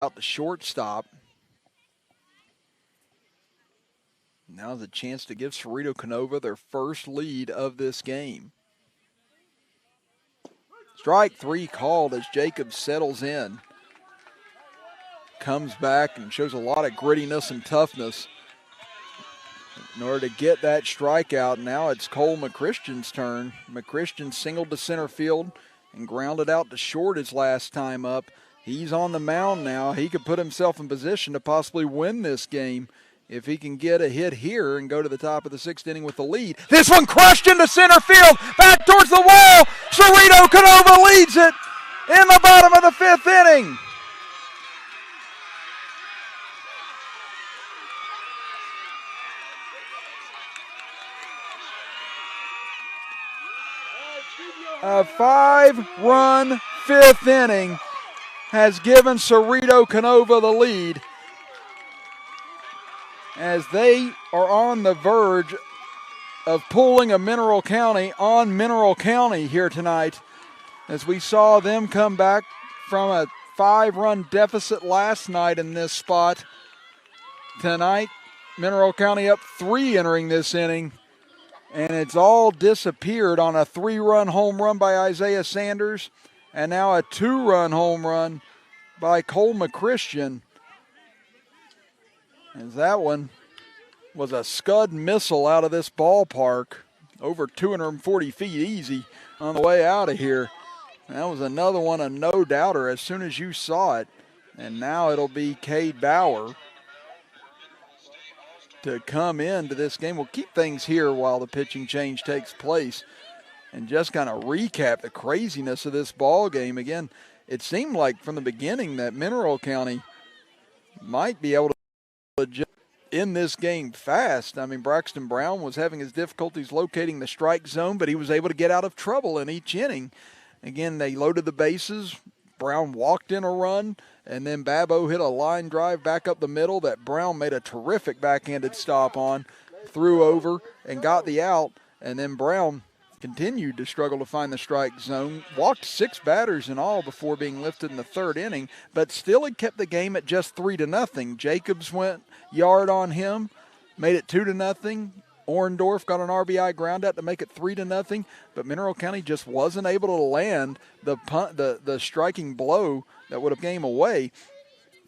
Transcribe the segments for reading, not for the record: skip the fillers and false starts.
out the shortstop. Now the chance to give Ceredo Kenova their first lead of this game. Strike three called as Jacob settles in. Comes back and shows a lot of grittiness and toughness in order to get that strikeout. Now it's Cole McChristian's turn. McChristian singled to center field and grounded out to short his last time up. He's on the mound now. He could put himself in position to possibly win this game if he can get a hit here and go to the top of the sixth inning with the lead. This one crushed into center field, back towards the wall. Ceredo Kenova leads it in the bottom of the fifth inning. A 5-run fifth inning has given Ceredo Kenova the lead as they are on the verge of pulling a Mineral County on Mineral County here tonight, as we saw them come back from a 5-run deficit last night in this spot. Tonight, Mineral County up 3 entering this inning, and it's all disappeared on a 3-run home run by Isaiah Sanders and now a 2-run home run by Cole McChristian. As that one was a scud missile out of this ballpark, over 240 feet easy on the way out of here. That was another one, a no-doubter as soon as you saw it. And now it'll be Cade Bauer to come into this game. We'll keep things here while the pitching change takes place and just kind of recap the craziness of this ball game. Again, it seemed like from the beginning that Mineral County might be able to in this game fast. I mean, Braxton Brown was having his difficulties locating the strike zone, but he was able to get out of trouble in each inning. Again, they loaded the bases. Brown walked in a run, and then Babbo hit a line drive back up the middle that Brown made a terrific backhanded stop on, threw over and got the out, and then Brown continued to struggle to find the strike zone, walked 6 batters in all before being lifted in the third inning, but still had kept the game at just 3-0. Jacobs went yard on him, made it 2-0. Orndorff got an RBI ground out to make it 3-0, but Mineral County just wasn't able to land the striking blow that would have game away.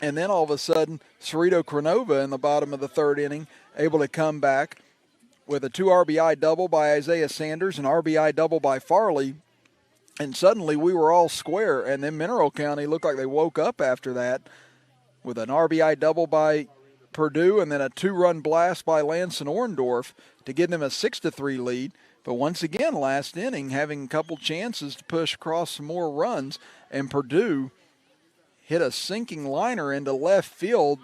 And then all of a sudden, Ceredo Kenova in the bottom of the third inning able to come back with a 2 RBI double by Isaiah Sanders, an RBI double by Farley, and suddenly we were all square. And then Mineral County looked like they woke up after that with an RBI double by Purdue and then a 2-run blast by Lance and Orndorff to give them a 6-3 lead. But once again, last inning, having a couple chances to push across some more runs, and Purdue hit a sinking liner into left field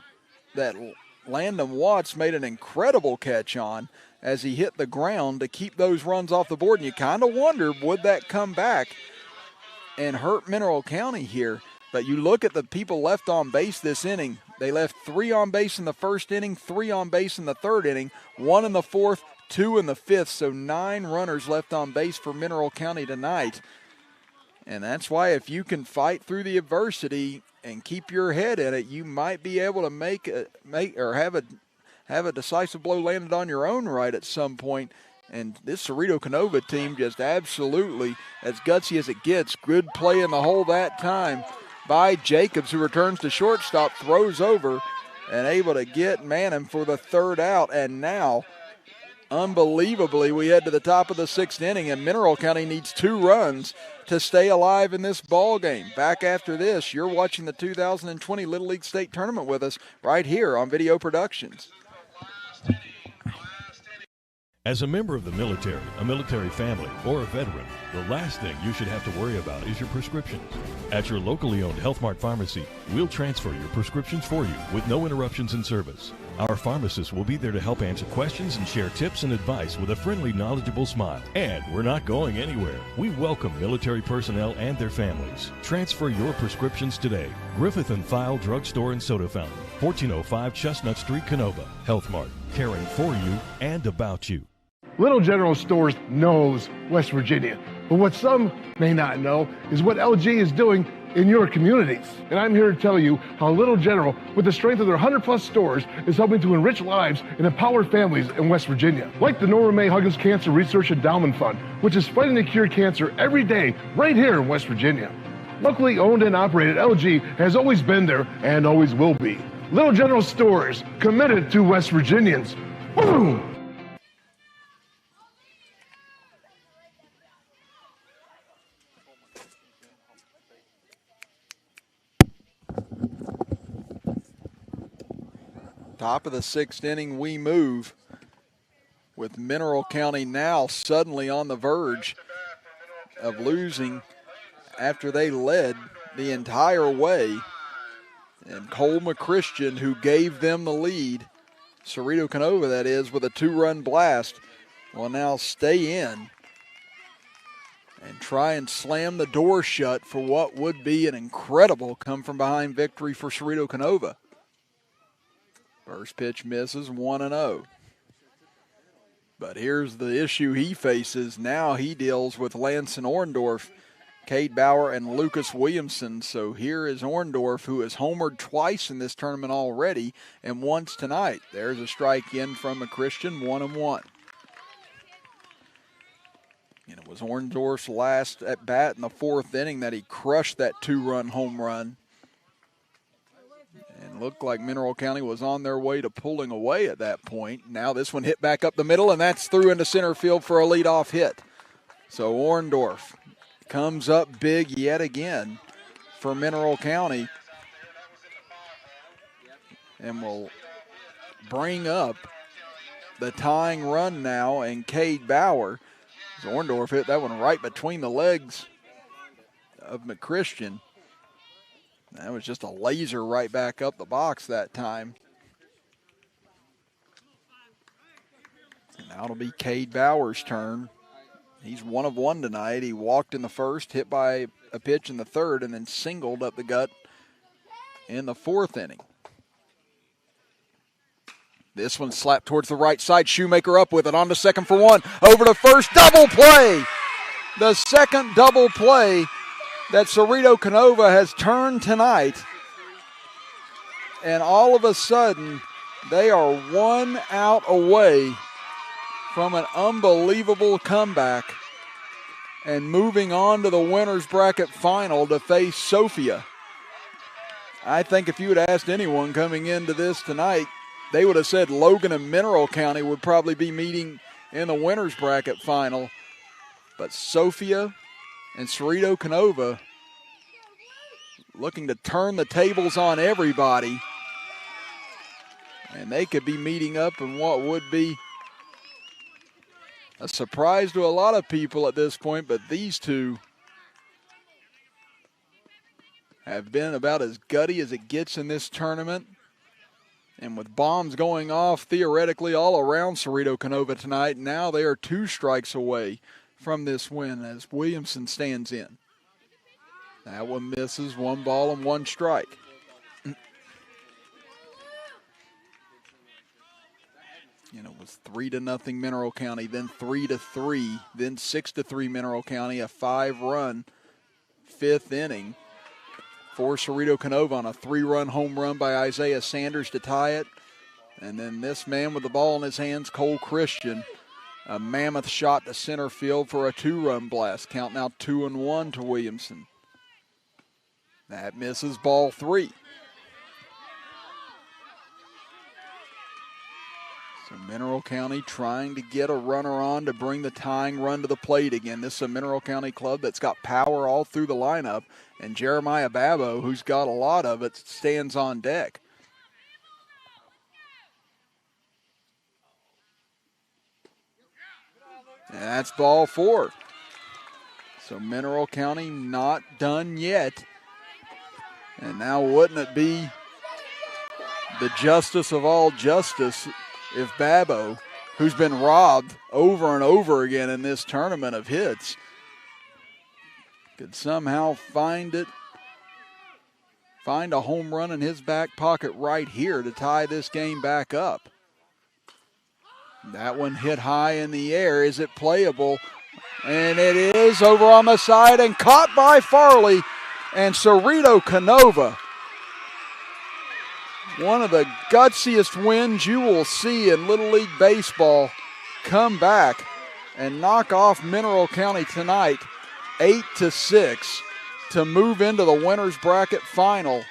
that Landon Watts made an incredible catch on as he hit the ground to keep those runs off the board. And you kind of wondered, would that come back and hurt Mineral County here? But you look at the people left on base this inning. They left 3 on base in the first inning, 3 on base in the third inning, 1 in the fourth, 2 in the fifth. So 9 runners left on base for Mineral County tonight. And that's why if you can fight through the adversity and keep your head in it, you might be able to have a decisive blow landed on your own right at some point. And this Ceredo Kenova team just absolutely, as gutsy as it gets, good play in the hole that time by Jacobs, who returns to shortstop, throws over, and able to get Manning for the third out. And now, unbelievably, we head to the top of the sixth inning, and Mineral County needs 2 runs to stay alive in this ball game. Back after this, you're watching the 2020 Little League State Tournament with us right here on Video Productions. As a member of the military, a military family, or a veteran, the last thing you should have to worry about is your prescriptions. At your locally owned Health Mart pharmacy, we'll transfer your prescriptions for you with no interruptions in service. Our pharmacists will be there to help answer questions and share tips and advice with a friendly, knowledgeable smile. And we're not going anywhere. We welcome military personnel and their families. Transfer your prescriptions today. Griffith & File Drugstore and Soda Fountain, 1405 Chestnut Street, Kenova. Health Mart, caring for you and about you. Little General Stores knows West Virginia, but what some may not know is what LG is doing in your communities. And I'm here to tell you how Little General, with the strength of their 100-plus stores, is helping to enrich lives and empower families in West Virginia. Like the Norma May Huggins Cancer Research Endowment Fund, which is fighting to cure cancer every day right here in West Virginia. Locally owned and operated, LG has always been there and always will be. Little General Stores, committed to West Virginians. Boom! Top of the sixth inning, we move with Mineral County now suddenly on the verge of losing after they led the entire way. And Cole McChristian, who gave them the lead, Ceredo Kenova that is, with a 2-run blast, will now stay in and try and slam the door shut for what would be an incredible come-from-behind victory for Ceredo Kenova. First pitch misses, 1-0. But here's the issue he faces. Now he deals with Lanson Orndorff, Cade Bauer, and Lucas Williamson. So here is Orndorff, who has homered twice in this tournament already and once tonight. There's a strike in from McChristian, 1-1. And it was Orndorff's last at bat in the fourth inning that he crushed that 2-run home run. And looked like Mineral County was on their way to pulling away at that point. Now this one hit back up the middle, and that's through into center field for a leadoff hit. So Orndorff comes up big yet again for Mineral County and will bring up the tying run now, and Cade Bauer. Orndorff hit that one right between the legs of McChristian. That was just a laser right back up the box that time. And now it'll be Cade Bauer's turn. He's 1 of 1 tonight. He walked in the first, hit by a pitch in the third, and then singled up the gut in the fourth inning. This one slapped towards the right side. Shoemaker up with it, on to second for 1. Over to first, double play. The second double play that Ceredo Kenova has turned tonight. And all of a sudden, they are 1 out away from an unbelievable comeback and moving on to the winner's bracket final to face Sophia. I think if you had asked anyone coming into this tonight, they would have said Logan and Mineral County would probably be meeting in the winner's bracket final. But Sophia and Ceredo Kenova looking to turn the tables on everybody. And they could be meeting up in what would be a surprise to a lot of people at this point, but these two have been about as gutty as it gets in this tournament. And with bombs going off theoretically all around Ceredo Kenova tonight, now they are 2 strikes away from this win as Williamson stands in. That one misses, 1 ball and 1 strike. You know, it was 3-0 Mineral County, then 3-3, then 6-3 Mineral County, a 5-run 5th inning for Ceredo Kenova on a 3-run home run by Isaiah Sanders to tie it. And then this man with the ball in his hands, Cole Christian, a mammoth shot to center field for a 2-run blast. Count now 2-1 to Williamson. That misses, ball 3. So Mineral County trying to get a runner on to bring the tying run to the plate again. This is a Mineral County club that's got power all through the lineup, and Jeremiah Babo, who's got a lot of it, stands on deck. And that's ball 4. So Mineral County not done yet. And now wouldn't it be the justice of all justice if Babo, who's been robbed over and over again in this tournament of hits, could somehow find a home run in his back pocket right here to tie this game back up. That one hit high in the air. Is it playable? And it is, over on the side and caught by Farley. And Ceredo Kenova, one of the gutsiest wins you will see in Little League Baseball, come back and knock off Mineral County tonight 8-6 to move into the winner's bracket final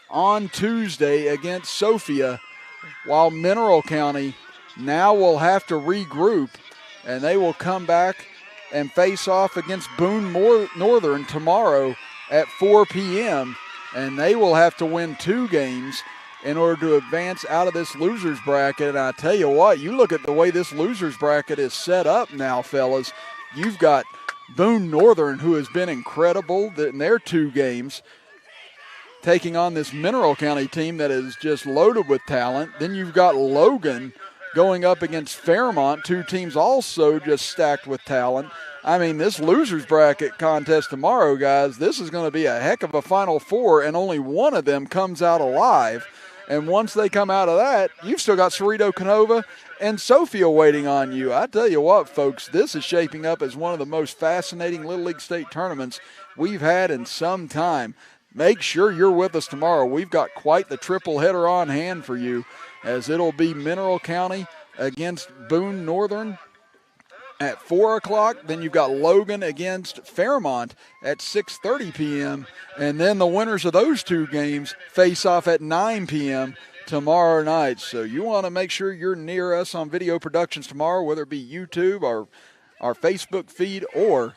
on Tuesday against Sophia, while Mineral County now will have to regroup, and they will come back and face off against Boone Northern tomorrow at 4 p.m., and they will have to win 2 games in order to advance out of this loser's bracket. And I tell you what, you look at the way this loser's bracket is set up now, fellas. You've got Boone Northern, who has been incredible in their 2 games, taking on this Mineral County team that is just loaded with talent. Then you've got Logan going up against Fairmont, 2 teams also just stacked with talent. I mean, this loser's bracket contest tomorrow, guys, this is going to be a heck of a Final Four, and only one of them comes out alive. And once they come out of that, you've still got Ceredo Kenova and Sophia waiting on you. I tell you what, folks, this is shaping up as one of the most fascinating Little League State tournaments we've had in some time. Make sure you're with us tomorrow. We've got quite the triple header on hand for you, as it'll be Mineral County against Boone Northern at 4 o'clock. Then you've got Logan against Fairmont at 6:30 p.m. And then the winners of those 2 games face off at 9 p.m. tomorrow night. So you want to make sure you're near us on Video Productions tomorrow, whether it be YouTube or our Facebook feed or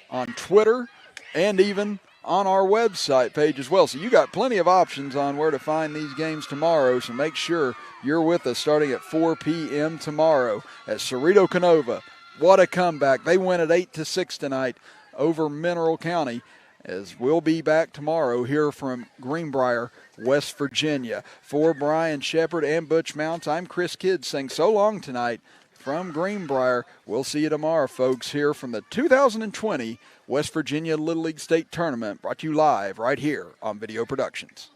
on Twitter and even on our website page as well. So you got plenty of options on where to find these games tomorrow. So make sure you're with us starting at 4 p.m. tomorrow at Ceredo Kenova. What a comeback. They win at 8-6 tonight over Mineral County, as we'll be back tomorrow here from Greenbrier, West Virginia. For Brian Shepard and Butch Mounts, I'm Chris Kidd saying so long tonight from Greenbrier. We'll see you tomorrow, folks, here from the 2020 West Virginia Little League State Tournament, brought to you live right here on Video Productions.